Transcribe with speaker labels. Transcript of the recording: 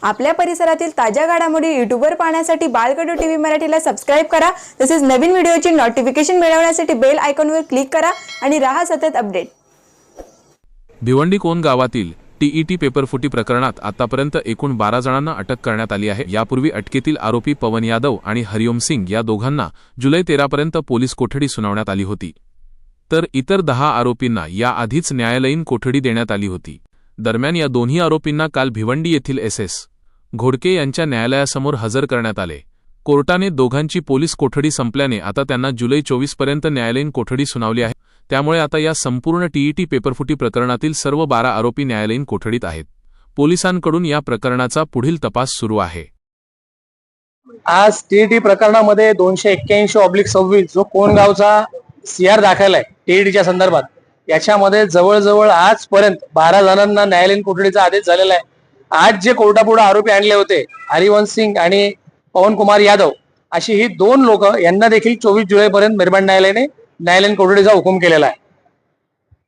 Speaker 1: आपल्या परिसरातील ताज्या घडामोडी यूट्यूबवर पाहण्यासाठी बाळकडू टीव्ही मराठीला सबस्क्राईब करा। तसेच नवीन व्हिडिओची नोटिफिकेशन मिळवण्यासाठी बेल आयकॉनवर क्लिक करा आणि राहा सतत अपडेट।
Speaker 2: भिवंडी कोण गावातील टीईटी पेपरफुटी प्रकरणात आतापर्यंत एकूण 12 जणांना अटक करण्यात आली आहे। यापूर्वी अटकेतील आरोपी पवन यादव आणि हरिओम सिंग या दोघांना जुलै 13 पर्यंत पोलीस कोठडी सुनावण्यात आली होती, तर इतर 10 आरोपींना याआधीच न्यायालयीन कोठडी देण्यात आली होती। दरम्यान या दोन्ही आरोपींना काल भिवंडी येथील एस घोडके यांच्या न्यायालयासमोर हजर करण्यात आले। कोर्टाने दोघांची पोलीस कोठडी संपल्याने आता त्यांना जुलै 24 पर्यंत न्यायालयीन कोठडी सुनावली आहे। त्यामुळे आता या संपूर्ण टीईटी पेपरफुटी प्रकरणातील सर्व 12 आरोपी न्यायालयीन कोठडीत आहेत। पोलिसांकडून या प्रकरणाचा पुढील तपास सुरू आहे।
Speaker 3: आज टीईटी प्रकरणामध्ये 281/26 जो कोणगावचा सीआर दाखल आहे टीईटीच्या संदर्भात, याच्यामध्ये जवळजवळ आजपर्यंत 12 जणांना न्यायालयीन कोठडीचा आदेश झालेला आहे। आज जे कोर्टापुढे आरोपी आणले होते हरिवंश सिंग आणि पवन कुमार यादव, अशी ही 2 लोक यांना देखील 24 जुलैपर्यंत मेहरबान न्यायालयाने न्यायालयीन कोठडीचा हुकूम केलेला आहे।